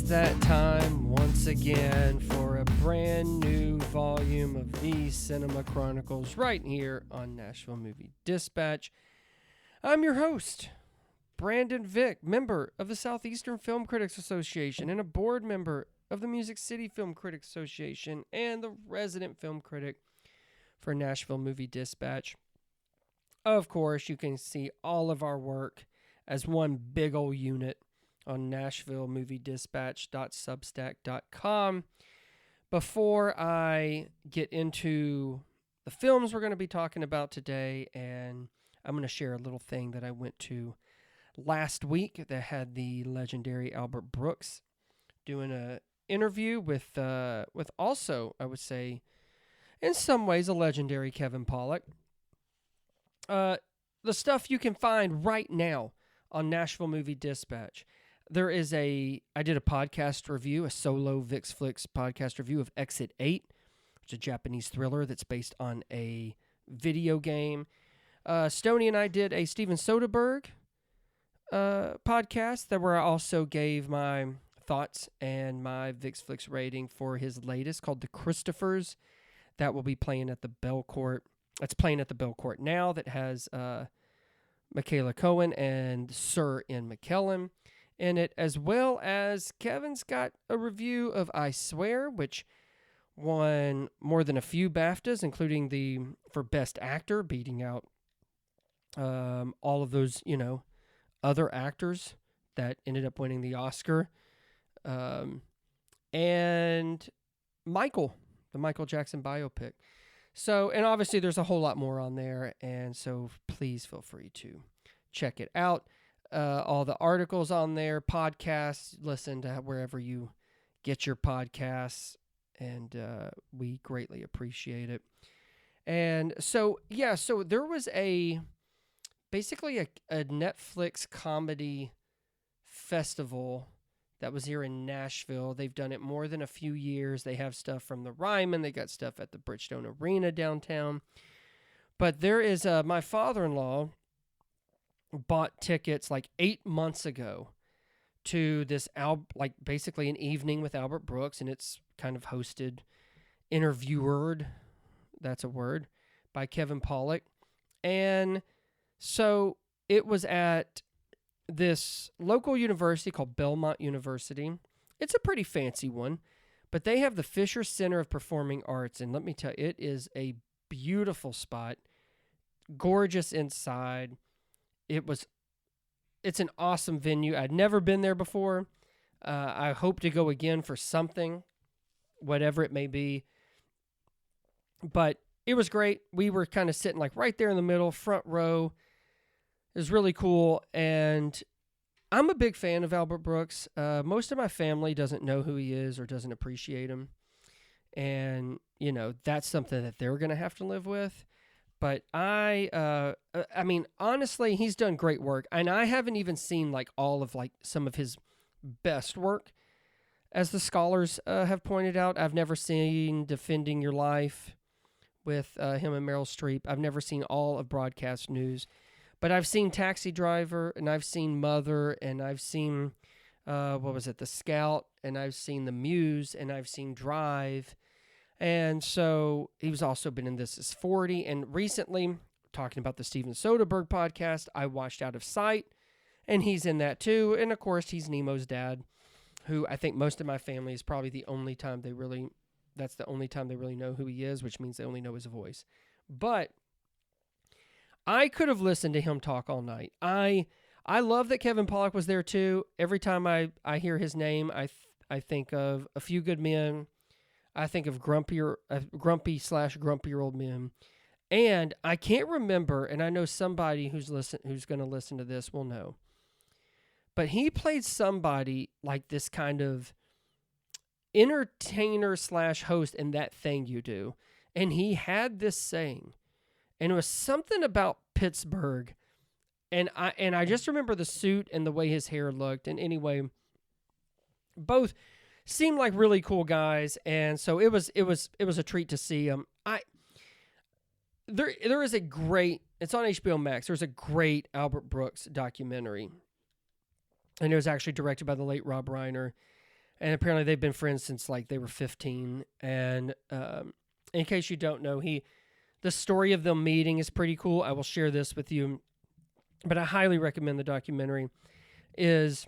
that time once again for a brand new volume of the Cinema Chronicles right here on Nashville Movie Dispatch. I'm your host, Brandon Vick, member of the Southeastern Film Critics Association and a board member of the Music City Film Critics Association and the resident film critic for Nashville Movie Dispatch. Of course, you can see all of our work as one big old unit on NashvilleMovieDispatch.substack.com. Before I get into the films we're going to be talking about today, and I'm going to share a little thing that I went to last week that had the legendary Albert Brooks doing an interview with also, I would say, in some ways, a legendary Kevin Pollak. The stuff you can find right now on Nashville Movie Dispatch. I did a podcast review, a solo Vick's Flicks podcast review of Exit 8, which is a Japanese thriller that's based on a video game. Stoney and I did a Steven Soderbergh podcast where I also gave my thoughts and my Vick's Flicks rating for his latest called The Christophers. That will be playing at the Belcourt. It's playing at the Belcourt now, that has Michaela Cohen and Sir Ian McKellen in it, as well as Kevin's got a review of I Swear, which won more than a few BAFTAs, including for Best Actor, beating out all of those, other actors that ended up winning the Oscar. And Michael, the Michael Jackson biopic. So, and obviously there's a whole lot more on there, and so please feel free to check it out. All the articles on there, podcasts, listen to wherever you get your podcasts, and we greatly appreciate it. And so, so there was basically a Netflix comedy festival that was here in Nashville. They've done it more than a few years. They have stuff from the Ryman. They got stuff at the Bridgestone Arena downtown. But there is my father-in-law bought tickets like 8 months ago to this basically an evening with Albert Brooks, and it's kind of interviewed, that's a word, by Kevin Pollak. And so it was at this local university called Belmont University. It's a pretty fancy one, but they have the Fisher Center of Performing Arts, and let me tell you, it is a beautiful spot, gorgeous inside. It's an awesome venue. I'd never been there before. I hope to go again for something, whatever it may be. But it was great. We were kind of sitting like right there in the middle, front row. It was really cool. And I'm a big fan of Albert Brooks. Most of my family doesn't know who he is or doesn't appreciate him. And, that's something that they're going to have to live with. But I mean, honestly, he's done great work. And I haven't even seen all of some of his best work. As the scholars have pointed out, I've never seen Defending Your Life with him and Meryl Streep. I've never seen all of Broadcast News. But I've seen Taxi Driver, and I've seen Mother, and I've seen, The Scout, and I've seen The Muse, and I've seen Drive. And so he's also been in This Is 40. And recently, talking about the Steven Soderbergh podcast, I watched Out of Sight, and he's in that too. And of course, he's Nemo's dad, who I think most of my family is probably the only time that's the only time they really know who he is, which means they only know his voice. But I could have listened to him talk all night. I love that Kevin Pollak was there too. Every time I hear his name, I think of A Few Good Men. I think of grumpy/grumpier old men. And I can't remember, and I know somebody who's going to listen to this will know. But he played somebody like this kind of entertainer/host in That Thing You Do. And he had this saying, and it was something about Pittsburgh. And I just remember the suit and the way his hair looked. And anyway, both seemed like really cool guys, and so it was a treat to see him. There is a great, it's on HBO Max. There's a great Albert Brooks documentary, and it was actually directed by the late Rob Reiner. And apparently they've been friends since like they were 15. And in case you don't know, the story of them meeting is pretty cool. I will share this with you, but I highly recommend the documentary. Is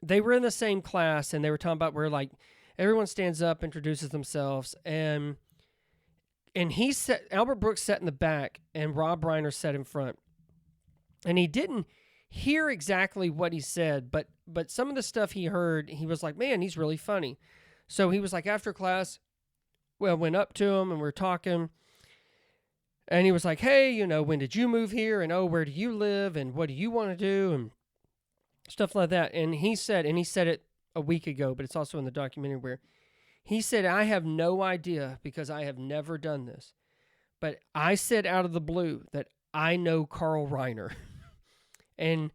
they were in the same class, and they were talking about where like everyone stands up, introduces themselves, and Albert Brooks sat in the back, and Rob Reiner sat in front, and he didn't hear exactly what he said, but some of the stuff he heard, he was like, man, he's really funny. So he was like, after class, well, went up to him and we were talking, and he was like, hey, when did you move here? And oh, where do you live? And what do you want to do? And stuff like that. And he said it a week ago, but it's also in the documentary, where he said, I have no idea because I have never done this, but I said out of the blue that I know Carl Reiner. And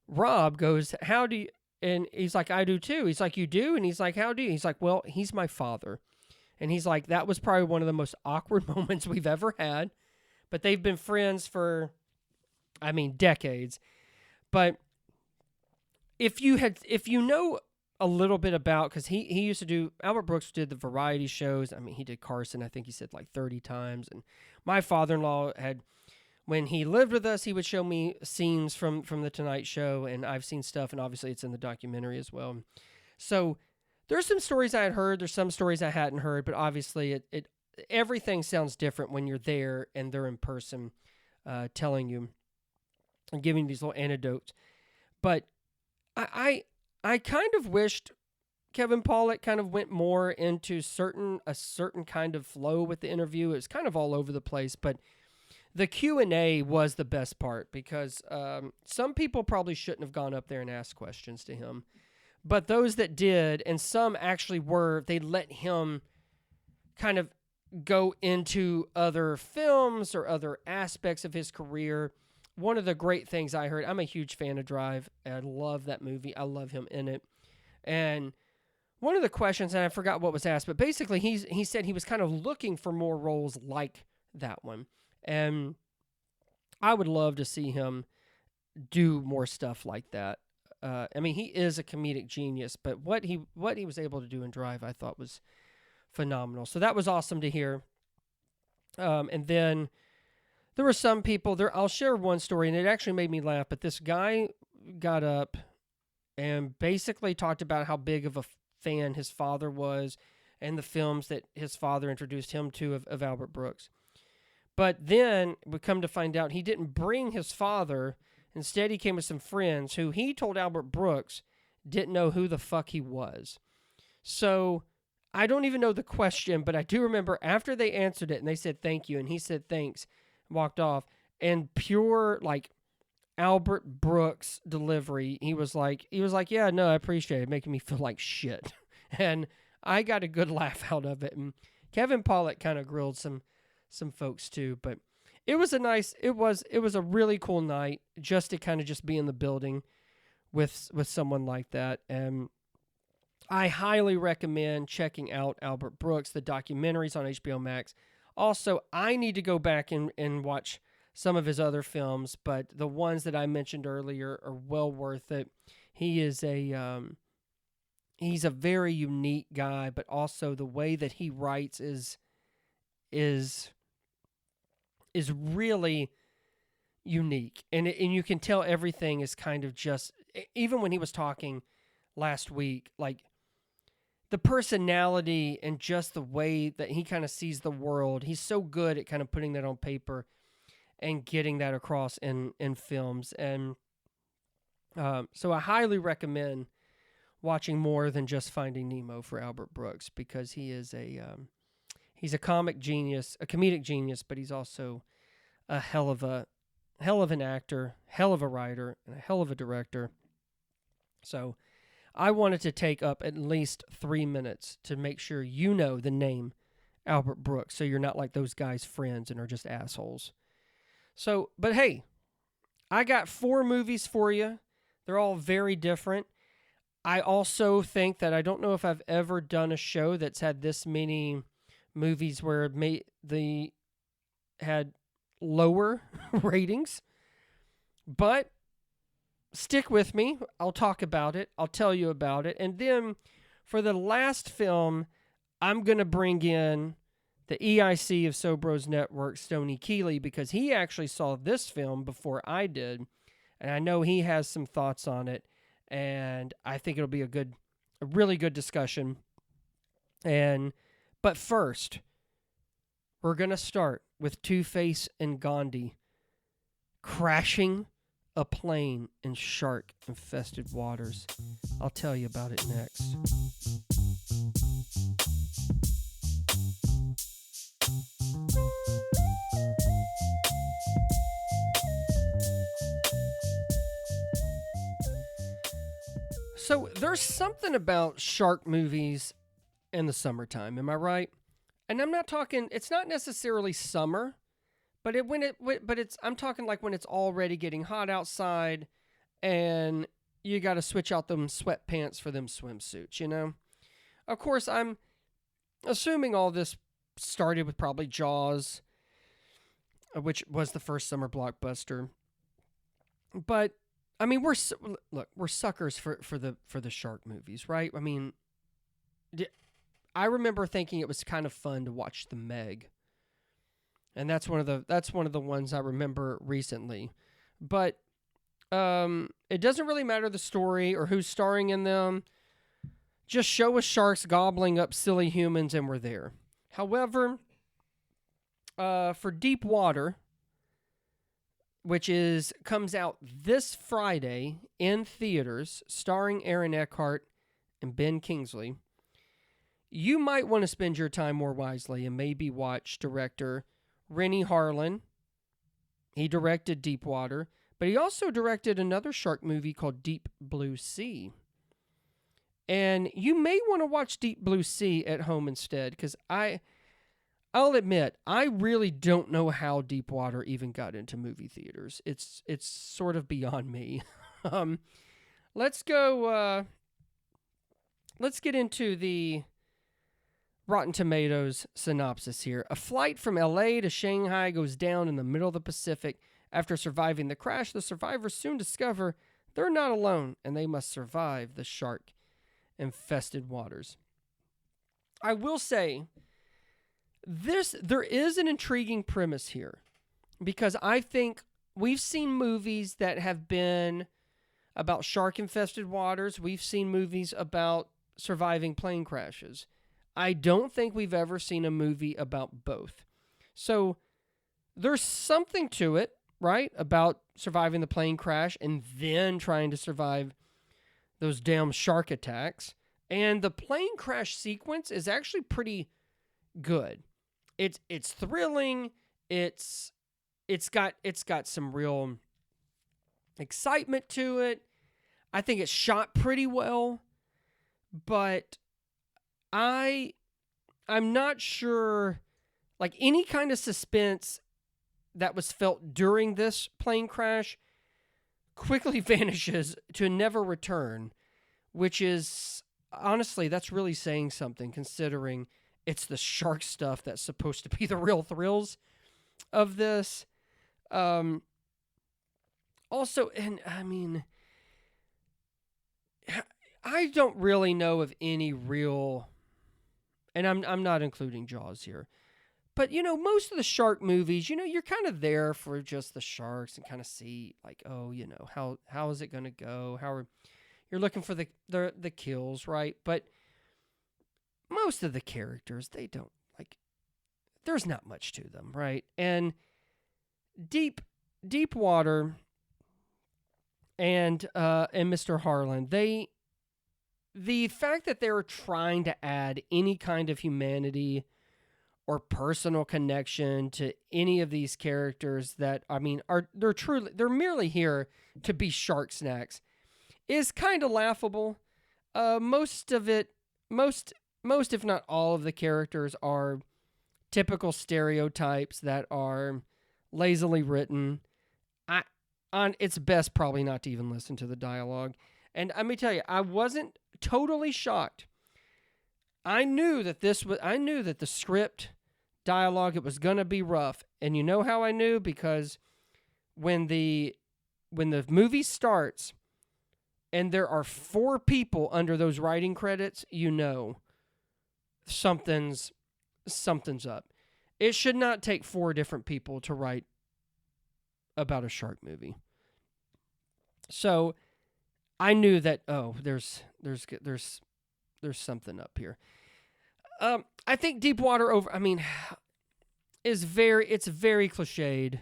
Rob goes, how do you? And he's like, I do too. He's like, you do? And he's like, how do you? He's like, well, he's my father. And he's like, that was probably one of the most awkward moments we've ever had. But they've been friends for, decades. But if you know a little bit about, because he used to do, Albert Brooks did the variety shows. He did Carson, I think he said like 30 times. And my father-in-law had, when he lived with us, he would show me scenes from The Tonight Show, and I've seen stuff, and obviously it's in the documentary as well. So there's some stories I had heard, there's some stories I hadn't heard, but obviously everything sounds different when you're there and they're in person telling you and giving these little anecdotes. But I kind of wished Kevin Pollak kind of went more into a certain kind of flow with the interview. It was kind of all over the place, but the Q&A was the best part, because some people probably shouldn't have gone up there and asked questions to him. But those that did, and some actually they let him kind of go into other films or other aspects of his career. One of the great things I heard, I'm a huge fan of Drive. I love that movie. I love him in it. And one of the questions, and I forgot what was asked, but basically he said he was kind of looking for more roles like that one. And I would love to see him do more stuff like that. He is a comedic genius, but what he was able to do in Drive, I thought was phenomenal. So that was awesome to hear. And then there were some people there. I'll share one story, and it actually made me laugh. But this guy got up and basically talked about how big of a fan his father was and the films that his father introduced him to of Albert Brooks. But then we come to find out he didn't bring his father. Instead, he came with some friends who he told Albert Brooks didn't know who the fuck he was. So I don't even know the question, but I do remember after they answered it and they said thank you, and he said thanks, walked off, and pure like Albert Brooks delivery. He was like, yeah, no, I appreciate it, making me feel like shit. And I got a good laugh out of it. And Kevin Pollak kind of grilled some folks too, but it was a really cool night just to kind of just be in the building with someone like that. And I highly recommend checking out Albert Brooks. The documentaries on HBO Max. Also, I need to go back and watch some of his other films, but the ones that I mentioned earlier are well worth it. He is he's a very unique guy, but also the way that he writes is really unique. And you can tell everything is kind of just, even when he was talking last week, like the personality and just the way that he kind of sees the world, he's so good at kind of putting that on paper and getting that across in films. And so I highly recommend watching more than just Finding Nemo for Albert Brooks, because he is he's a comedic genius, but he's also a hell of an actor, hell of a writer, and a hell of a director. So I wanted to take up at least 3 minutes to make sure you know the name Albert Brooks, so you're not like those guys' friends and are just assholes. So, but hey, I got 4 movies for you. They're all very different. I also think that I don't know if I've ever done a show that's had this many movies where they had lower ratings, but stick with me. I'll talk about it. I'll tell you about it. And then for the last film, I'm going to bring in the EIC of Sobros Network, Stoney Keeley, because he actually saw this film before I did, and I know he has some thoughts on it, and I think it'll be a really good discussion. But first, we're going to start with Two-Face and Gandhi crashing a plane in shark-infested waters. I'll tell you about it next. So there's something about shark movies in the summertime, am I right? And I'm not talking, it's not necessarily summer, but I'm talking like when it's already getting hot outside and you got to switch out them sweatpants for them swimsuits, you know? Of course, I'm assuming all this started with probably Jaws, which was the first summer blockbuster. But I mean, we're suckers for the shark movies, right? I mean, I remember thinking it was kind of fun to watch The Meg. And that's one of the ones I remember recently. But it doesn't really matter the story or who's starring in them. Just show us sharks gobbling up silly humans and we're there. However, for Deep Water, which comes out this Friday in theaters, starring Aaron Eckhart and Ben Kingsley, you might want to spend your time more wisely and maybe watch director Rennie Harlin. He directed Deep Water, but he also directed another shark movie called Deep Blue Sea. And you may want to watch Deep Blue Sea at home instead, because I'll admit, I really don't know how Deep Water even got into movie theaters. It's sort of beyond me. Let's get into the Rotten Tomatoes synopsis here. A flight from LA to Shanghai goes down in the middle of the Pacific. After surviving the crash, the survivors soon discover they're not alone and they must survive the shark-infested waters. I will say, there is an intriguing premise here, because I think we've seen movies that have been about shark-infested waters. We've seen movies about surviving plane crashes. I don't think we've ever seen a movie about both. So there's something to it, right, about surviving the plane crash and then trying to survive those damn shark attacks. And the plane crash sequence is actually pretty good. It's thrilling. It's got some real excitement to it. I think it's shot pretty well, but I'm not sure, like, any kind of suspense that was felt during this plane crash quickly vanishes to never return, which is, honestly, that's really saying something, considering it's the shark stuff that's supposed to be the real thrills of this. Also, and I mean, I don't really know of any real, and I'm not including Jaws here, but, you know, most of the shark movies, you know, you're kind of there for just the sharks and kind of see, like, oh, you know, how is it going to go? You're looking for the kills, right? But most of the characters, they don't, like, there's not much to them, right? And Deep Water and Mr. Harlan, the fact that they're trying to add any kind of humanity or personal connection to any of these characters that, I mean, they're merely here to be shark snacks, is kind of laughable. Most if not all of the characters are typical stereotypes that are lazily written. On its best, probably not to even listen to the dialogue. And let me tell you, I wasn't totally shocked. I knew that the script dialogue, it was gonna be rough. And you know how I knew? Because when the movie starts, and there are 4 people under those writing credits, you know something's up. It should not take 4 different people to write about a shark movie. So I knew that there's something up here. I think Deepwater it's very cliched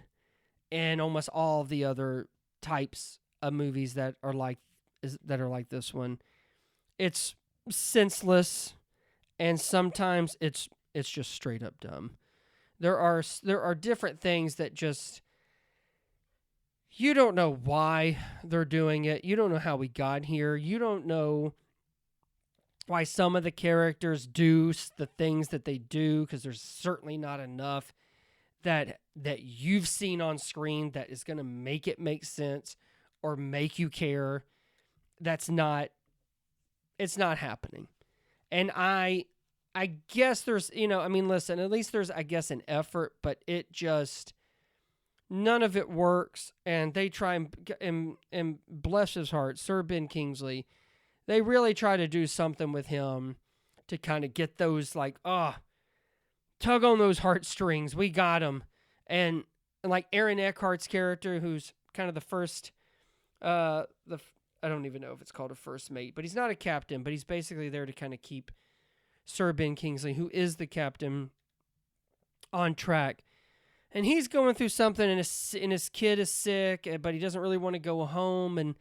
in almost all of the other types of movies that are like this one. It's senseless, and sometimes it's just straight up dumb. There are different things that just, you don't know why they're doing it. You don't know how we got here. You don't know why some of the characters do the things that they do, because there's certainly not enough that you've seen on screen that is going to make it make sense or make you care. It's not happening. And I guess there's, listen, at least there's, I guess, an effort, but it just, none of it works. And they try and bless his heart, Sir Ben Kingsley, they really try to do something with him to kind of get those, like, tug on those heartstrings. We got him. And like Aaron Eckhart's character, who's kind of the first, I don't even know if it's called a first mate, but he's not a captain, but he's basically there to kind of keep Sir Ben Kingsley, who is the captain, on track. And he's going through something, and his kid is sick, but he doesn't really want to go home, and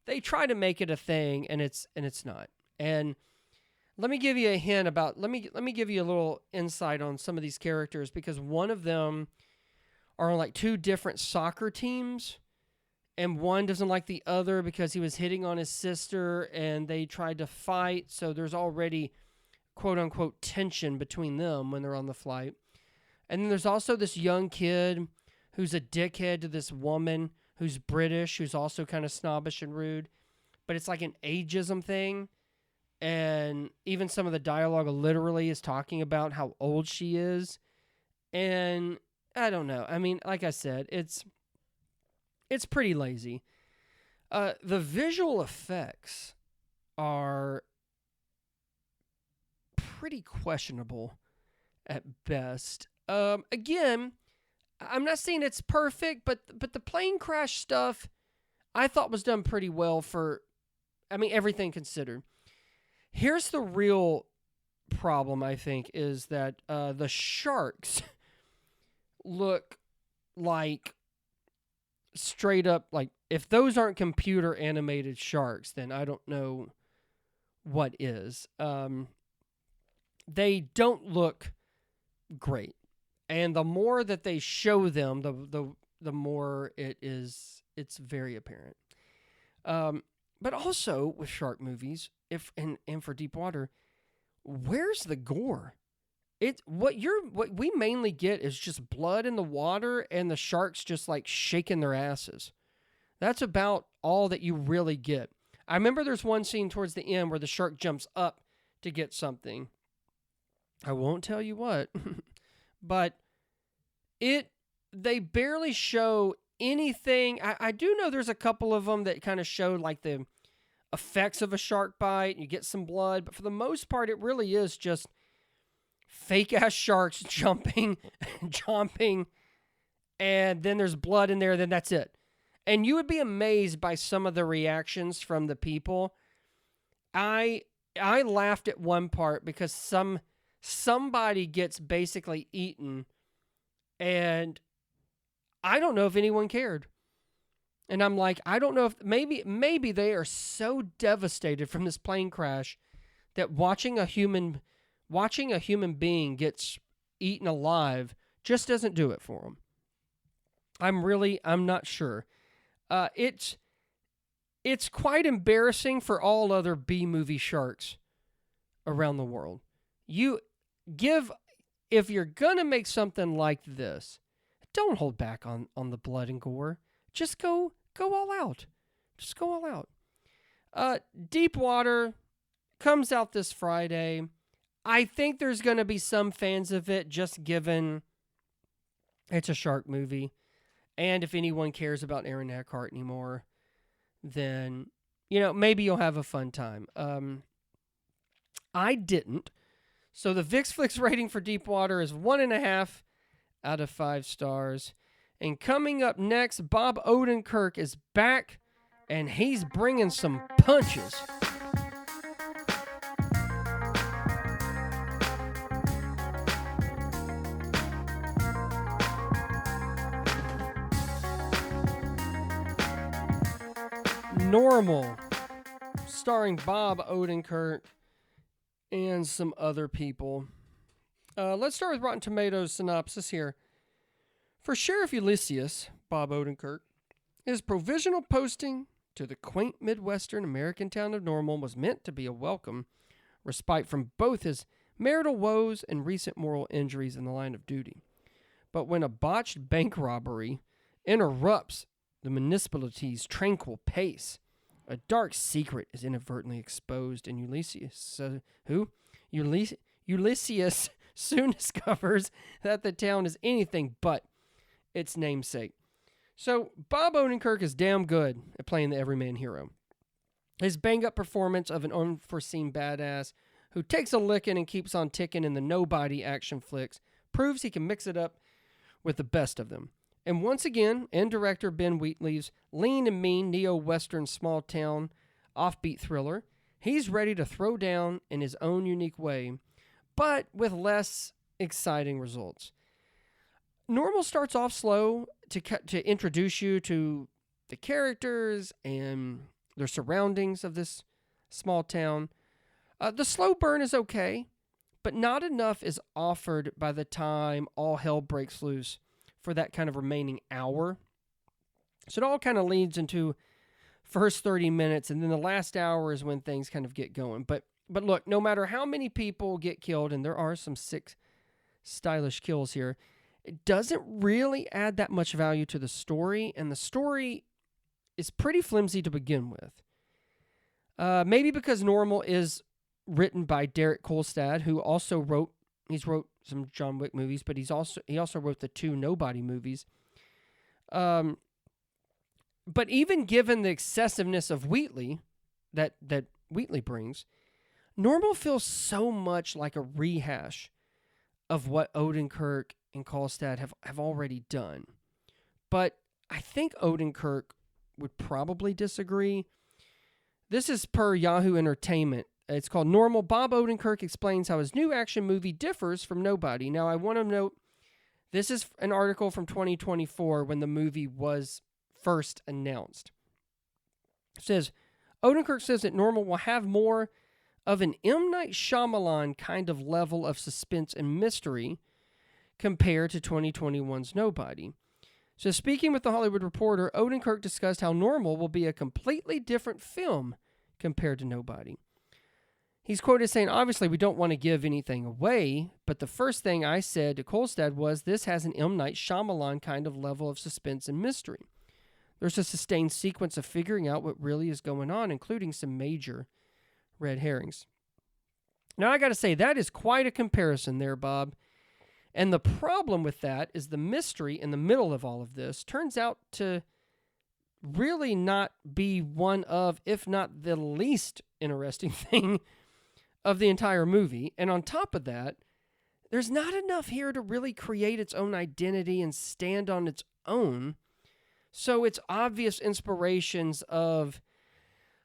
they try to make it a thing, and it's not. And let me give you a hint about, let me give you a little insight on some of these characters, because one of them are on like 2 different soccer teams, and one doesn't like the other because he was hitting on his sister, and they tried to fight, so there's already quote-unquote tension between them when they're on the flight. And then there's also this young kid who's a dickhead to this woman who's British, who's also kind of snobbish and rude. But it's like an ageism thing. And even some of the dialogue literally is talking about how old she is. And I don't know. I mean, like I said, it's pretty lazy. The visual effects are pretty questionable at best. Again, I'm not saying it's perfect, but the plane crash stuff I thought was done pretty well for, everything considered. Here's the real problem, I think, is that the sharks look like straight up, like, if those aren't computer animated sharks, then I don't know what is. They don't look great. And the more that they show them, the more it's very apparent. But also with shark movies, and for Deepwater, where's the gore? What we mainly get is just blood in the water and the sharks just like shaking their asses. That's about all that you really get. I remember there's one scene towards the end where the shark jumps up to get something. I won't tell you what, but they barely show anything. I do know there's a couple of them that kind of show like the effects of a shark bite. You get some blood, but for the most part, it really is just fake ass sharks jumping, chomping, and then there's blood in there. Then that's it. And you would be amazed by some of the reactions from the people. I laughed at one part because somebody gets basically eaten, and I don't know if anyone cared. And I'm like, I don't know if maybe they are so devastated from this plane crash that watching a human being gets eaten alive just doesn't do it for them. I'm not sure. It's quite embarrassing for all other B-movie sharks around the world. If you're gonna make something like this, don't hold back on the blood and gore. Just go all out. Just go all out. Deepwater comes out this Friday. I think there's going to be some fans of it just given it's a shark movie. And if anyone cares about Aaron Eckhart anymore, then maybe you'll have a fun time. I didn't. So the VixFlix rating for Deepwater is 1.5 out of 5 stars. And coming up next, Bob Odenkirk is back, and he's bringing some punches. Normal, starring Bob Odenkirk and some other people. Let's start with Rotten Tomatoes synopsis here. For Sheriff Ulysses, Bob Odenkirk, his provisional posting to the quaint Midwestern American town of Normal was meant to be a welcome respite from both his marital woes and recent moral injuries in the line of duty. But when a botched bank robbery interrupts the municipality's tranquil pace, a dark secret is inadvertently exposed, and Ulysses soon discovers that the town is anything but its namesake. So Bob Odenkirk is damn good at playing the everyman hero. His bang-up performance of an unforeseen badass who takes a licking and keeps on ticking in the nobody action flicks proves he can mix it up with the best of them. And once again, director Ben Wheatley's lean and mean neo-western small-town offbeat thriller, he's ready to throw down in his own unique way, but with less exciting results. Normal starts off slow to introduce you to the characters and their surroundings of this small town. The slow burn is okay, but not enough is offered by the time all hell breaks loose for that kind of remaining hour. So it all kind of leads into first 30 minutes, and then the last hour is when things kind of get going. But look, no matter how many people get killed, and there are some sick, stylish kills here, it doesn't really add that much value to the story, and the story is pretty flimsy to begin with. Maybe because Normal is written by Derek Kolstad, who also wrote some John Wick movies, but he also wrote the 2 Nobody movies. But even given the excessiveness of Wheatley that Wheatley brings, Normal feels so much like a rehash of what Odenkirk and Kolstad have already done. But I think Odenkirk would probably disagree. This is per Yahoo Entertainment. It's called Normal. Bob Odenkirk explains how his new action movie differs from Nobody. Now, I want to note, this is an article from 2024 when the movie was first announced. It says, Odenkirk says that Normal will have more of an M. Night Shyamalan kind of level of suspense and mystery compared to 2021's Nobody. So speaking with The Hollywood Reporter, Odenkirk discussed how Normal will be a completely different film compared to Nobody. He's quoted saying, obviously we don't want to give anything away, but the first thing I said to Kolstad was, this has an M. Night Shyamalan kind of level of suspense and mystery. There's a sustained sequence of figuring out what really is going on, including some major red herrings. Now I got to say, that is quite a comparison there, Bob. And the problem with that is the mystery in the middle of all of this turns out to really not be one of, if not the least interesting thing of the entire movie. And on top of that, there's not enough here to really create its own identity and stand on its own. So it's obvious inspirations of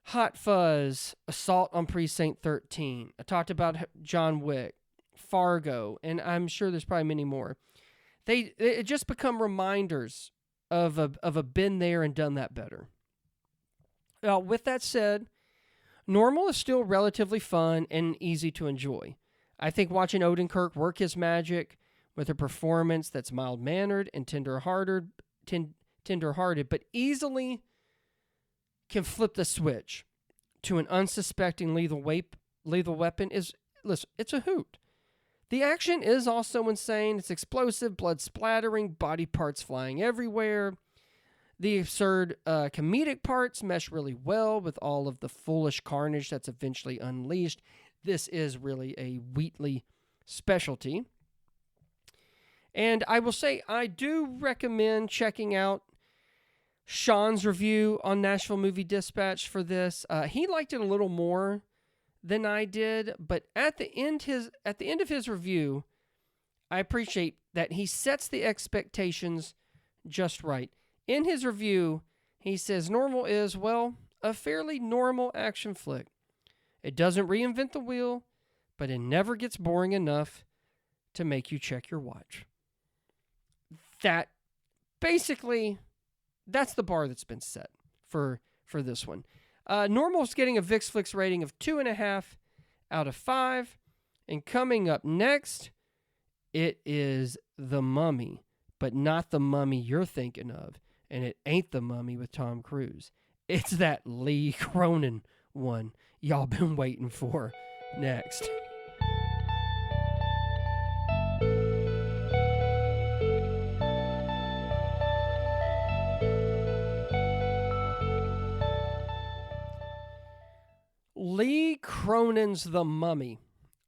Hot Fuzz, Assault on Precinct 13. I talked about John Wick, Fargo, and I'm sure there's probably many more. They just become reminders of a been there and done that better. Now, with that said, Normal is still relatively fun and easy to enjoy. I think watching Odenkirk work his magic with a performance that's mild-mannered and tender-hearted, but easily can flip the switch to an unsuspecting lethal weapon listen, it's a hoot. The action is also insane. It's explosive, blood splattering, body parts flying everywhere. The absurd comedic parts mesh really well with all of the foolish carnage that's eventually unleashed. This is really a Wheatley specialty. And I will say, I do recommend checking out Sean's review on Nashville Movie Dispatch for this. He liked it a little more than I did, but at the end of his review, I appreciate that he sets the expectations just right. In his review, he says Normal is, well, a fairly normal action flick. It doesn't reinvent the wheel, but it never gets boring enough to make you check your watch. That basically, that's the bar that's been set for this one. Normal's getting a VixFlix rating of 2.5 out of 5. And coming up next, it is The Mummy, but not the Mummy you're thinking of. And it ain't The Mummy with Tom Cruise. It's that Lee Cronin one y'all been waiting for. Next. Lee Cronin's The Mummy.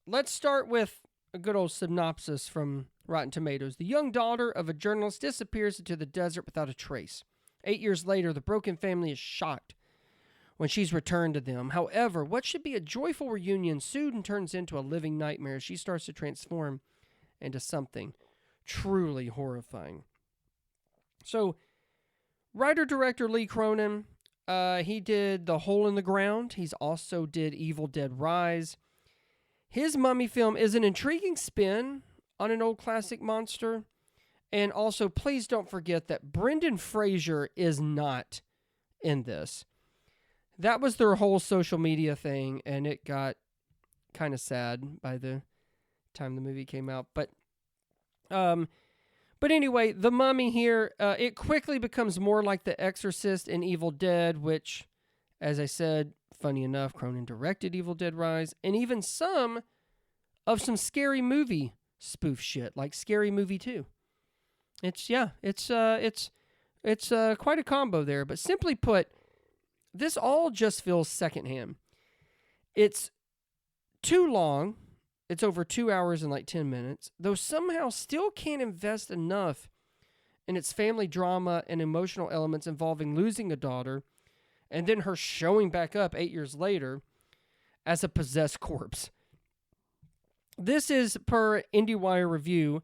Let's start with a good old synopsis from Rotten Tomatoes. The young daughter of a journalist disappears into the desert without a trace. 8 years later, the broken family is shocked when she's returned to them. However, what should be a joyful reunion soon turns into a living nightmare as she starts to transform into something truly horrifying. So, writer-director Lee Cronin, he did The Hole in the Ground. He's also did Evil Dead Rise. His Mummy film is an intriguing spin on an old classic monster. And also, please don't forget that Brendan Fraser is not in this. That was their whole social media thing, and it got kind of sad by the time the movie came out. But anyway, The Mummy here, it quickly becomes more like The Exorcist and Evil Dead, which, as I said, funny enough, Cronin directed Evil Dead Rise, and even some Scary Movie spoof shit, like Scary Movie 2. It's quite a combo there. But simply put, this all just feels secondhand. It's too long. It's over 2 hours and like 10 minutes, though somehow still can't invest enough in its family drama and emotional elements involving losing a daughter and then her showing back up 8 years later as a possessed corpse. This is per IndieWire review.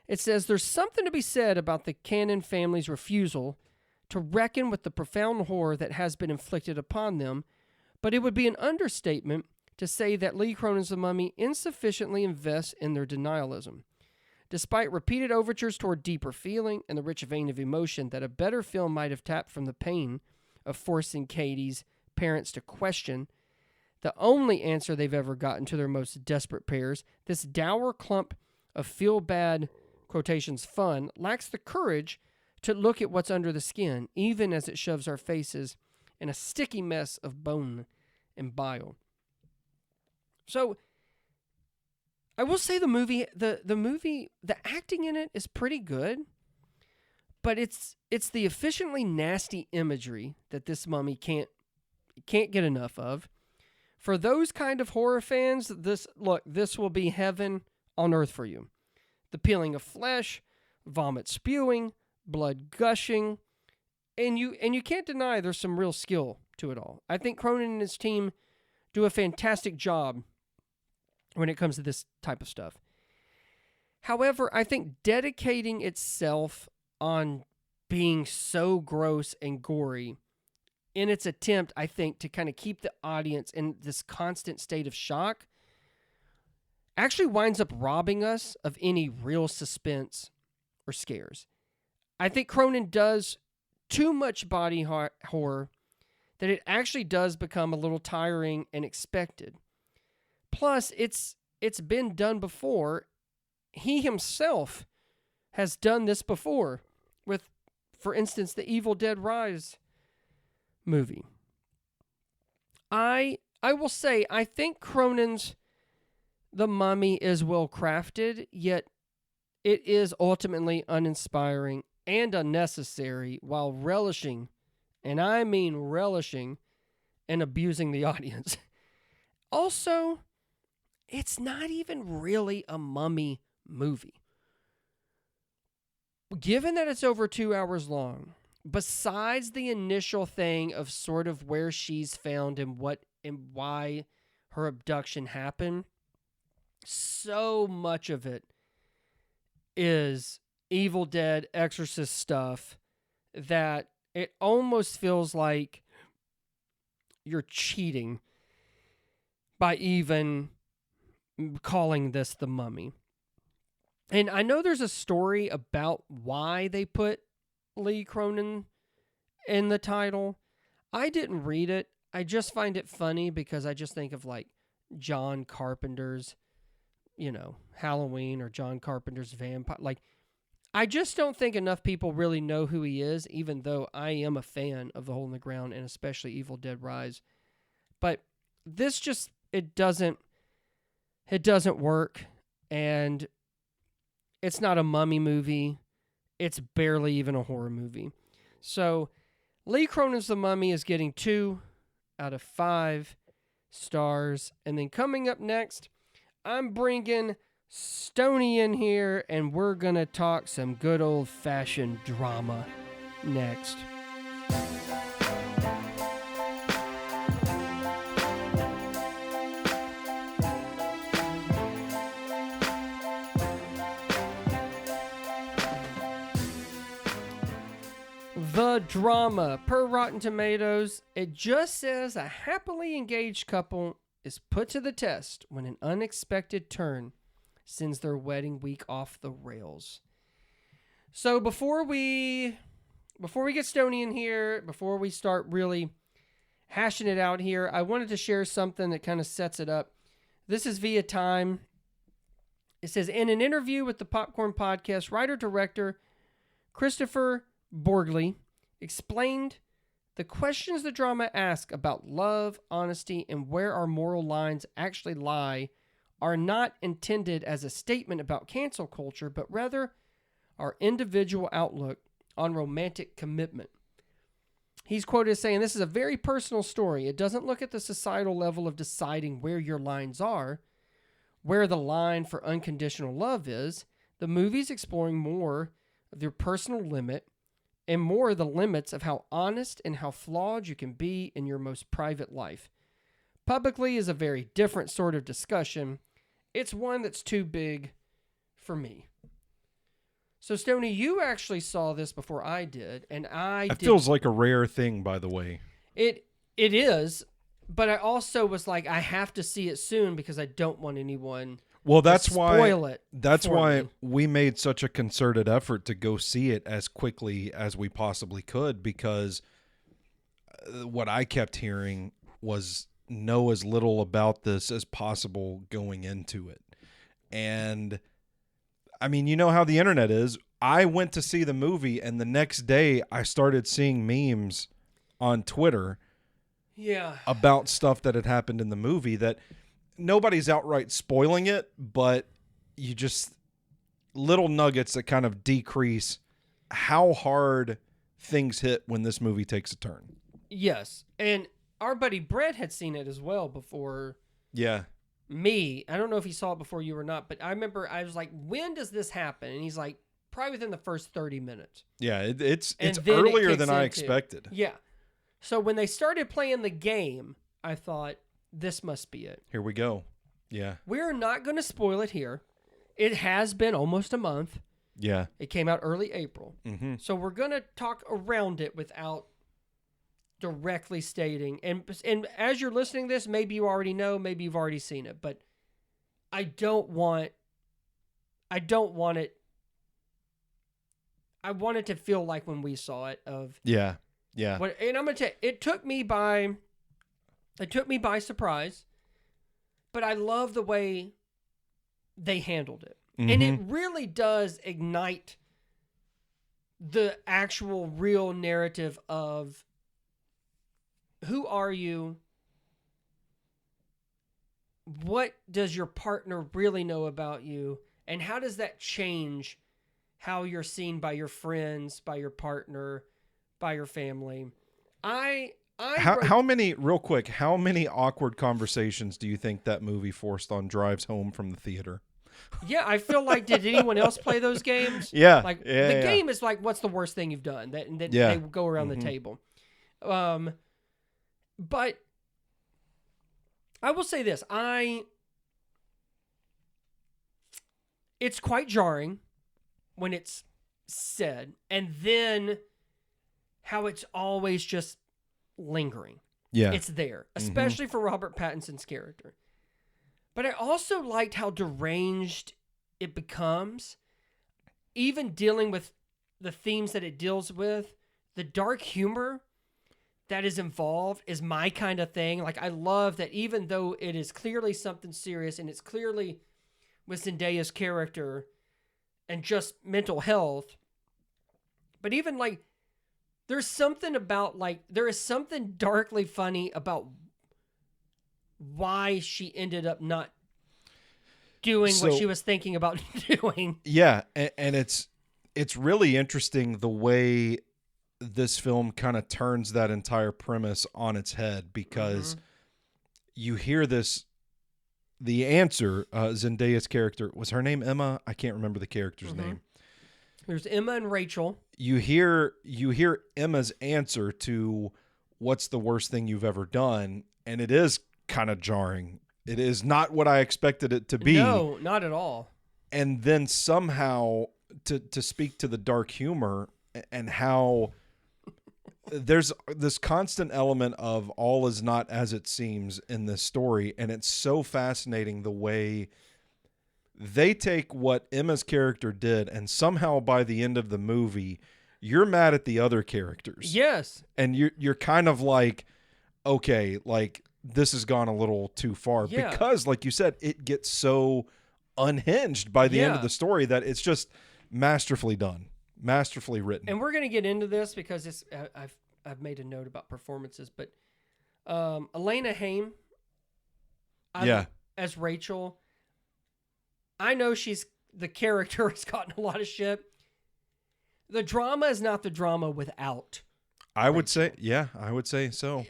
It says there's something to be said about the Cannon family's refusal to reckon with the profound horror that has been inflicted upon them, but it would be an understatement to say that Lee Cronin's The Mummy insufficiently invests in their denialism. Despite repeated overtures toward deeper feeling and the rich vein of emotion that a better film might have tapped from the pain of forcing Katie's parents to question, the only answer they've ever gotten to their most desperate prayers, this dour clump of feel-bad, quotations, fun, lacks the courage to look at what's under the skin, even as it shoves our faces in a sticky mess of bone and bile. So, I will say the acting in it is pretty good, but it's the efficiently nasty imagery that this Mummy can't get enough of. For those kind of horror fans, this will be heaven on earth for you. The peeling of flesh, vomit spewing, blood gushing, and you can't deny there's some real skill to it all. I think Cronin and his team do a fantastic job when it comes to this type of stuff. However, I think dedicating itself on being so gross and gory in its attempt, I think, to kind of keep the audience in this constant state of shock actually winds up robbing us of any real suspense or scares. I think Cronin does too much body horror that it actually does become a little tiring and expected. Plus, it's been done before. He himself has done this before with, for instance, the Evil Dead Rise movie. I will say, I think Cronin's The Mummy is well crafted, yet it is ultimately uninspiring and unnecessary while relishing, and I mean relishing, and abusing the audience. Also, it's not even really a mummy movie. Given that it's over 2 hours long, besides the initial thing of sort of where she's found and what and why her abduction happened, so much of it is Evil Dead Exorcist stuff that it almost feels like you're cheating by even calling this The Mummy. And I know there's a story about why they put Lee Cronin in the title. I didn't read it. I just find it funny because I just think of like John Carpenter's, Halloween or John Carpenter's Vampire. Like, I just don't think enough people really know who he is, even though I am a fan of The Hole in the Ground and especially Evil Dead Rise. But this just, it doesn't work. And it's not a mummy movie. It's barely even a horror movie. So Lee Cronin's The Mummy is getting 2 out of 5 stars. And then coming up next, I'm bringing Stoney in here, and we're going to talk some good old-fashioned drama next. The drama. Per Rotten Tomatoes, it just says a happily engaged couple is put to the test when an unexpected turn sends their wedding week off the rails. So before we get Stoney in here, before we start really hashing it out here, I wanted to share something that kind of sets it up. This is via Time. It says, in an interview with the Popcorn Podcast, writer-director Christopher Borgley explained the questions the drama asks about love, honesty, and where our moral lines actually lie are not intended as a statement about cancel culture, but rather our individual outlook on romantic commitment. He's quoted as saying, this is a very personal story. It doesn't look at the societal level of deciding where your lines are, where the line for unconditional love is. The movie's exploring more of your personal limit and more the limits of how honest and how flawed you can be in your most private life. Publicly is a very different sort of discussion. It's one that's too big for me. So, Stoney, you actually saw this before I did, and It feels like a rare thing, by the way. It is, but I also was like, I have to see it soon because I don't want anyone to spoil it. That's why we made such a concerted effort to go see it as quickly as we possibly could, because what I kept hearing was know as little about this as possible going into it. And I mean, you know how the internet is. I went to see the movie, and the next day I started seeing memes on Twitter about stuff that had happened in the movie that nobody's outright spoiling it, but you just little nuggets that kind of decrease how hard things hit when this movie takes a turn. Yes. And our buddy Brett had seen it as well before me. I don't know if he saw it before you or not, but I remember I was like, when does this happen? And he's like, probably within the first 30 minutes. Yeah, it's earlier than I expected. Yeah. So when they started playing the game, I thought, this must be it. Here we go. Yeah. We're not going to spoil it here. It has been almost a month. Yeah. It came out early April. Mm-hmm. So we're going to talk around it without directly stating. And as you're listening to this, maybe you already know, maybe you've already seen it, but I don't want it. I want it to feel like when we saw it of yeah. And I'm going to tell you, it took me by surprise, but I love the way they handled it. Mm-hmm. And it really does ignite the actual real narrative of who are you? What does your partner really know about you? And how does that change how you're seen by your friends, by your partner, by your family? How many awkward conversations do you think that movie forced on drives home from the theater? Yeah, I feel like, did anyone else play those games? Yeah. Like, yeah, the yeah. game is like, what's the worst thing you've done? And then Yeah. they go around the table. But I will say this. It's quite jarring when it's said, and then how it's always just lingering. Yeah. It's there, especially for Robert Pattinson's character. But I also liked how deranged it becomes, even dealing with the themes that it deals with. The dark humor that is involved is my kind of thing. Like, I love that even though it is clearly something serious, and it's clearly with Zendaya's character and just mental health, but even like, there's something about, like, there is something darkly funny about why she ended up not doing what she was thinking about doing. Yeah, and it's really interesting the way this film kind of turns that entire premise on its head, because you hear the answer, Zendaya's character, was her name Emma? I can't remember the character's name. There's Emma and Rachel. You hear Emma's answer to what's the worst thing you've ever done, and it is kind of jarring. It is not what I expected it to be. No, not at all. And then somehow to speak to the dark humor and how there's this constant element of all is not as it seems in this story, and it's so fascinating the way they take what Emma's character did, and somehow by the end of the movie, you're mad at the other characters. Yes. And you're kind of like, okay, like, this has gone a little too far. Yeah. Because, like you said, it gets so unhinged by the end of the story that it's just masterfully done, masterfully written. And we're going to get into this because I've made a note about performances, but Elena Haim as Rachel, I know the character has gotten a lot of shit. The drama is not the drama without I would say so.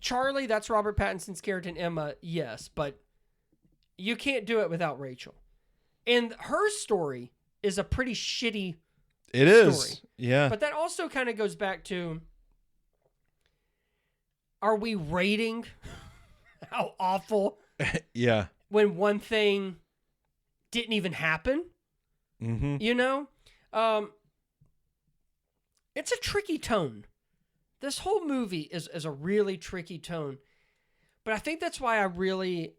Charlie, that's Robert Pattinson's character, and Emma, yes, but you can't do it without Rachel. And her story is a pretty shitty It story. is. Yeah. But that also kind of goes back to, are we rating how awful Yeah. when one thing didn't even happen? Mm-hmm. You know? It's a tricky tone. This whole movie is a really tricky tone. But I think that's why I really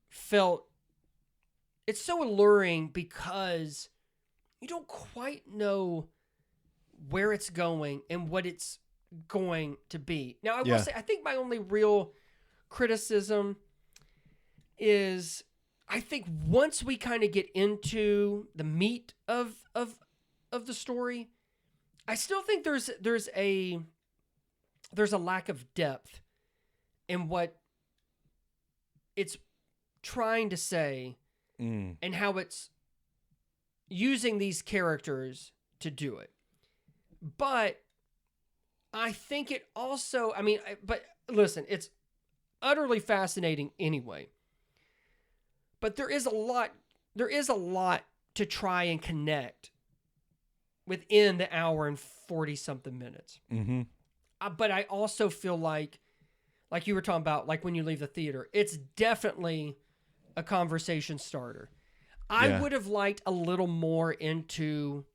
felt it's so alluring, because you don't quite know where it's going and what it's going to be. Now, I will say, I think my only real criticism is, I think once we kind of get into the meat of the story, I still think there's a lack of depth in what it's trying to say and how it's using these characters to do it. But I think it also, but listen, it's utterly fascinating anyway. But there is a lot to try and connect within the hour and 40 something minutes. Mm-hmm. But I also feel like you were talking about, like when you leave the theater, it's definitely a conversation starter. I would have liked a little more into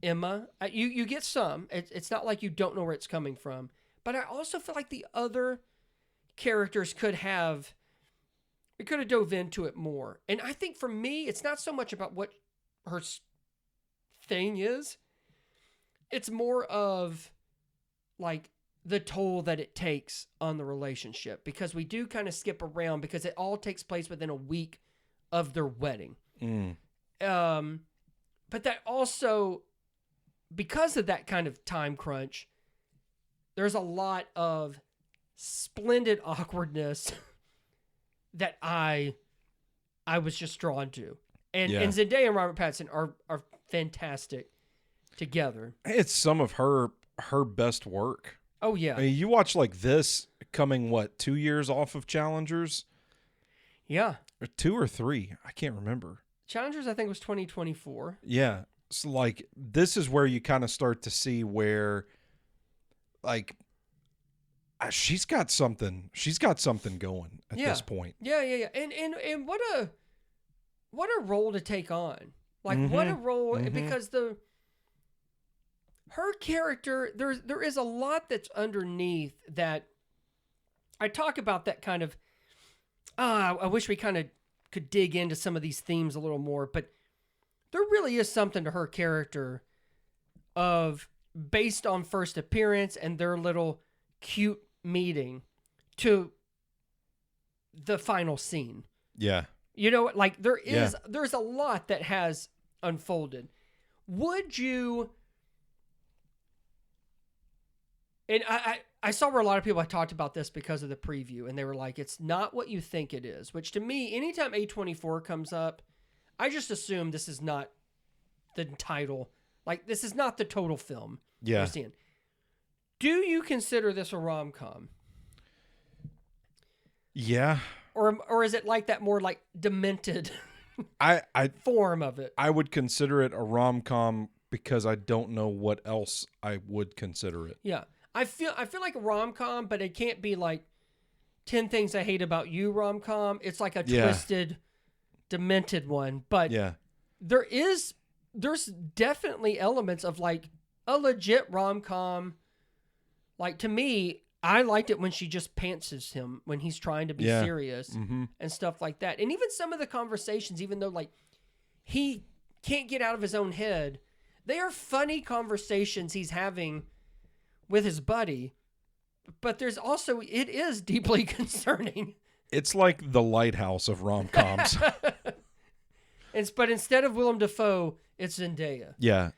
Emma. You get some. It's not like you don't know where it's coming from. But I also feel like the other characters could have dove into it more. And I think for me, it's not so much about what her thing is. It's more of like the toll that it takes on the relationship, because we do kind of skip around because it all takes place within a week of their wedding. But that also, because of that kind of time crunch, there's a lot of splendid awkwardness that I was just drawn to. And Zendaya and Robert Pattinson are fantastic together. It's some of her best work. Oh, yeah. I mean, you watch like this coming, 2 years off of Challengers? Yeah. Or 2 or 3. I can't remember. Challengers, I think, was 2024. Yeah. So like this is where you kind of start to see where like she's got something going at this point. Yeah. And what a role to take on. Like what a role because her character there is a lot that's underneath that I talk about that kind of I wish we kind of could dig into some of these themes a little more, but there really is something to her character of based on first appearance and their little cute meeting to the final scene. Yeah. You know, like there's a lot that has unfolded. Would you, and I saw where a lot of people had talked about this because of the preview and they were like, it's not what you think it is, which to me, anytime A24 comes up, I just assume this is not the title. Like, this is not the total film we're seeing. Do you consider this a rom-com? Yeah. Or is it like that more like demented I form of it? I would consider it a rom-com because I don't know what else I would consider it. Yeah. I feel like a rom-com, but it can't be like 10 Things I Hate About You rom-com. It's like a twisted, demented one. But there's definitely elements of like a legit rom-com. Like to me, I liked it when she just pantsers him when he's trying to be serious and stuff like that. And even some of the conversations, even though like he can't get out of his own head, they are funny conversations he's having with his buddy. But there's also, it is deeply concerning. It's like the Lighthouse of rom-coms. But instead of Willem Dafoe, it's Zendaya. Yeah.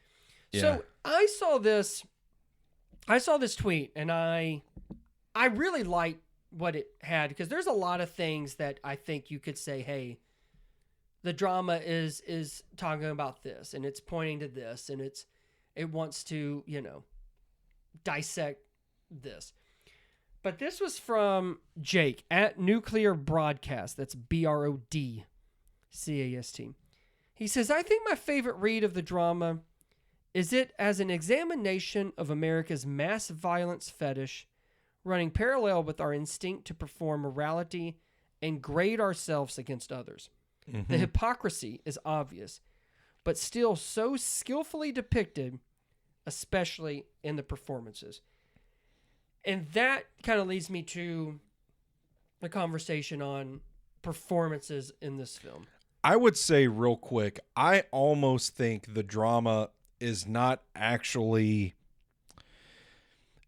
So I saw this tweet and I really liked what it had because there's a lot of things that I think you could say, hey, the drama is talking about this and it's pointing to this and it wants to, dissect this. But this was from Jake at Nuclear Broadcast. That's BRODCAST. He says, I think my favorite read of the drama is it as an examination of America's mass violence fetish, running parallel with our instinct to perform morality and grade ourselves against others. Mm-hmm. The hypocrisy is obvious, but still so skillfully depicted, especially in the performances. And that kind of leads me to the conversation on performances in this film. I would say real quick, I almost think the drama is not actually,